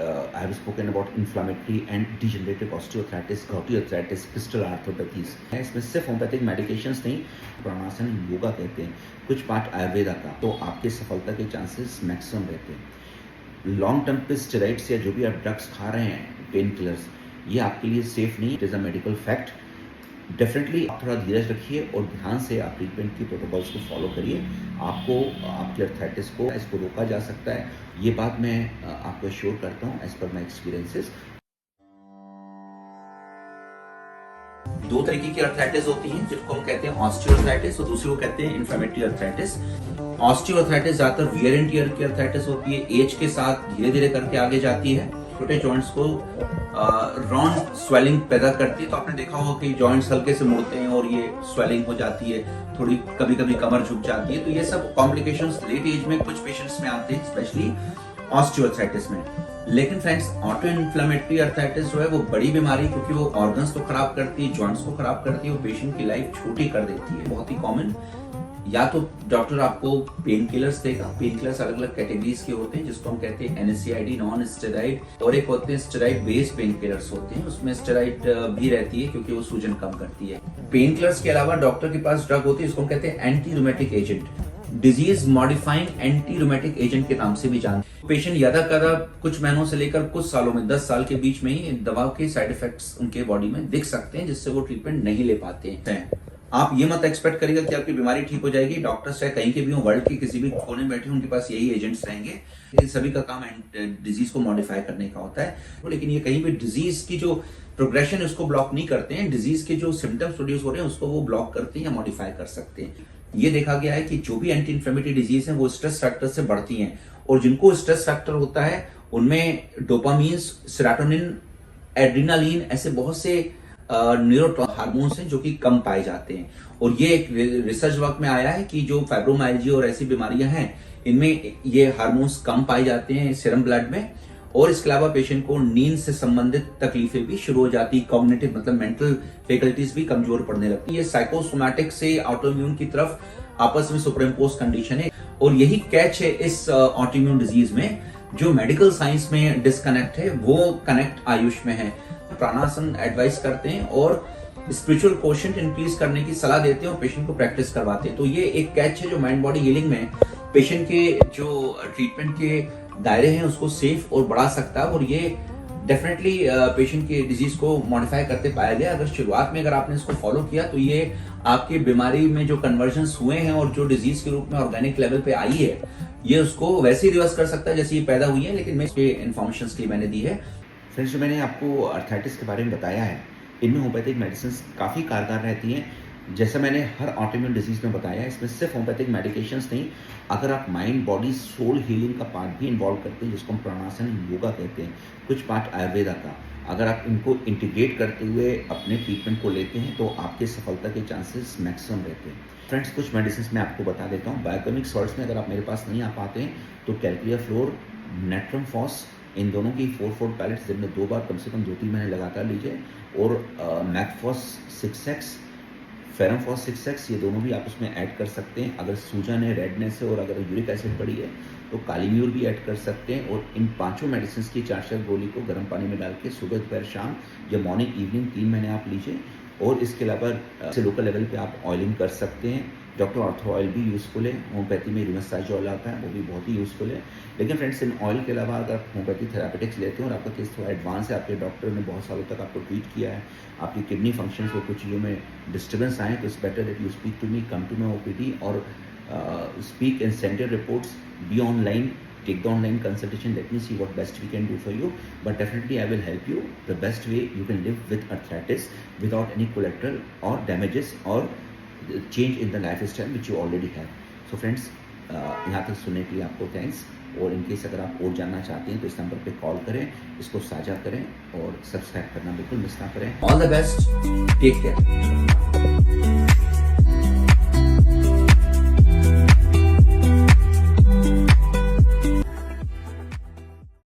I have spoken about inflammatory and degenerative osteoarthritis, gouty arthritis, crystal arthropathies. इसमें सिर्फ homeopathic medications नहीं, प्राणासन योगा कहते हैं, कुछ पार्ट आयुर्वेदा का, तो आपके सफलता के चांसेस मैक्सिमम रहते हैं। लॉन्ग टर्म पे स्टेरॉइड्स या जो भी आप ड्रग्स खा रहे हैं, पेन किलर्स, ये आपके लिए सेफ नहीं, it is a medical fact. Definitely आप थोड़ा धीरज रखिए और ध्यान से आप ट्रीटमेंट की प्रोटोकॉल्स को फॉलो करिए। आपको आपके अर्थराइटिस को इसको रोका जा सकता है, ये बात मैं आपको एश्योर करता हूँ एज पर माई एक्सपीरियंसेस। दो तरीके की अर्थराइटिस होती हैं, जिनको हम कहते हैं ऑस्टियोआर्थराइटिस और दूसरी को कहते हैं इन्फ्लेमेटरी अर्थराइटिस। ऑस्टियोआर्थराइटिस ज्यादातर वियर एंड टियर की अर्थराइटिस होती है, एज के साथ धीरे धीरे करके आगे जाती है, छोटे जॉइंट्स को राउंड स्वेलिंग पैदा करती है। तो आपने देखा होगा कि जॉइंट्स हल्के से मुड़ते हैं और ये स्वेलिंग हो जाती है, थोड़ी कभी कभी कमर झुक जाती है। तो ये सब कॉम्प्लिकेशंस लेट एज में कुछ पेशेंट्स में आते हैं, स्पेशली ऑस्टियोआर्थराइटिस में। लेकिन फ्रेंड्स, ऑटो इन्फ्लेमेटरी अर्थराइटिस जो है वो बड़ी बीमारी, क्योंकि वो ऑर्गन्स को खराब करती है, जॉइंट्स को खराब करती है, वो पेशेंट की लाइफ छोटी कर देती है। बहुत ही कॉमन, या तो डॉक्टर आपको पेन किलर्स देगा। पेन किलर्स अलग अलग कैटेगरीज के होते हैं, जिसको हम कहते हैं NSAID, नॉन स्टेरॉइड, और एक होते हैं स्टेरॉइड बेस्ड पेन किलर्स होते हैं, उसमें स्टेरॉइड भी रहती है क्योंकि वो सूजन कम करती है। पेन किलर्स के अलावा डॉक्टर के पास ड्रग होती है, इसको हम कहते हैं anti rheumatic agent, disease modifying anti rheumatic agent के नाम से भी जानते हैं। पेशेंट यदा कदा कुछ महीनों से लेकर कुछ सालों में, 10 साल के बीच में ही दवा के साइड इफेक्ट्स उनके बॉडी में दिख सकते हैं, जिससे वो ट्रीटमेंट नहीं ले पाते हैं। आप ये मत एक्सपेक्ट करिएगा कि आपकी बीमारी ठीक हो जाएगी। डॉक्टर्स चाहे कहीं के भी हो, वर्ल्ड के किसी भी कोने में बैठे, उनके पास यही एजेंट्स रहेंगे। ये सभी का काम डिजीज को मॉडिफाई करने का होता है, लेकिन ये कहीं भी डिजीज की जो प्रोग्रेशन है उसको ब्लॉक नहीं करते हैं। डिजीज के जो सिम्टम्स प्रोड्यूस हो रहे हैं उसको वो ब्लॉक करते हैं या मॉडिफाई कर सकते हैं। ये देखा गया है कि जो भी एंटी इन्फ्लेमेटरी डिजीज है वो स्ट्रेस फैक्टर से बढ़ती हैं, और जिनको स्ट्रेस फैक्टर होता है उनमें डोपामीन, सेरोटोनिन, एड्रेनालिन, ऐसे बहुत से न्यूरो हार्मोन्स हैं जो कि कम पाए जाते हैं। और ये एक रिसर्च वर्क में आया है कि जो फाइब्रोमाइल्जिया और ऐसी बीमारियां हैं, इनमें ये हार्मोन्स कम पाए जाते हैं सीरम ब्लड में। और इसके अलावा पेशेंट को नींद से संबंधित तकलीफें भी शुरू हो जाती, कॉग्निटिव मतलब मेंटल फैकल्टीज भी कमजोर पड़ने लगती है। ये साइकोसोमैटिक से ऑटोइम्यून की तरफ आपस में सुपरइम्पोज कंडीशन है, और यही कैच है इस ऑटोइम्यून डिजीज में। जो मेडिकल साइंस में डिस्कनेक्ट है वो कनेक्ट आयुष में है। प्राणासन एडवाइस करते हैं और स्पिरिचुअल कोशेंट इंक्रीज करने की सलाह देते हैं और पेशेंट को प्रैक्टिस करवाते हैं। तो ये एक कैच है जो माइंड बॉडी हीलिंग में पेशेंट के जो ट्रीटमेंट के दायरे हैं उसको सेफ और बढ़ा सकता है, और ये डेफिनेटली पेशेंट के डिजीज को मॉडिफाई करते पाया गया। अगर शुरुआत में अगर आपने इसको फॉलो किया तो ये आपकी बीमारी में जो कन्वर्जन्स हुए हैं और जो डिजीज के रूप में ऑर्गेनिक लेवल पे आई है, ये उसको वैसे ही रिवर्स कर सकता है जैसे ये पैदा हुई है। लेकिन मैं इसके इन्फॉर्मेशन के लिए मैंने दी है। फ्रेंड्स, जो मैंने आपको अर्थराइटिस के बारे में बताया है, इनमें होम्योपैथिक मेडिसिन काफ़ी कारगर रहती हैं। जैसा मैंने हर ऑटोइम्यून डिजीज में बताया है, इसमें सिर्फ होम्योपैथिक मेडिकेशंस नहीं, अगर आप माइंड बॉडी सोल हीलिंग का पार्ट भी इन्वॉल्व करते हैं, जिसको हम प्राणासन योगा कहते हैं, कुछ पार्ट आयुर्वेदा का, अगर आप इनको इंटीग्रेट करते हुए अपने ट्रीटमेंट को लेते हैं तो आपके सफलता के चांसेस मैक्सिमम रहते हैं। फ्रेंड्स, कुछ मेडिसिन मैं आपको बता देता हूँ। बायोकेमिक सॉल्ट्स में अगर आप मेरे पास नहीं आ पाते हैं तो कैल्कुलिया फ्लोर, नेट्रम फॉस, इन दोनों की 4 पैलेट्स दिन में 2 बार कम से कम 2-3 महीने लगातार लीजिए। और मैकफॉस 6x, फेरमफॉस 6x, ये दोनों भी आप उसमें ऐड कर सकते हैं। अगर सूजन है, रेडनेस है और अगर यूरिक एसिड बढ़ी है तो काली म्यूर भी ऐड कर सकते हैं। और इन 5 मेडिसिन की 4 गोली को गर्म पानी में डाल के सुबह दोपहर शाम या मॉर्निंग इवनिंग 3 महीने आप लीजिए। और इसके अलावा लोकल लेवल पे आप ऑयलिंग कर सकते हैं। डॉक्टर ऑर्थो ऑयल भी यूज़फुल है। होम्योपैथी में रिमसाइज ऑयल आता है, वो भी बहुत ही यूज़फुल है। लेकिन फ्रेंड्स, इन ऑयल के अलावा अगर होम्योपैथी थेरापेटिक्स लेते हैं और आपका केस थोड़ा एडवांस है, आपके डॉक्टर ने बहुत सालों तक आपको ट्रीट किया है, आपकी किडनी फंक्शन को कुछ चीज़ों में डिस्टर्बेंस आए, तो it's better that you speak to me, come to my OPD और speak and send your reports, be online, take the online consultation, let me see what best we can do for you. But definitely I will help you the best way you can live with arthritis without any collateral or damages or change in the lifestyle which you already have. So friends, यहाँ तक सुनने के लिए आपको thanks. और in case अगर आप और जानना चाहते हैं तो इस नंबर पे कॉल करें, इसको साझा करें और सब्सक्राइब करना बिल्कुल मिस ना करें। All the best, take care.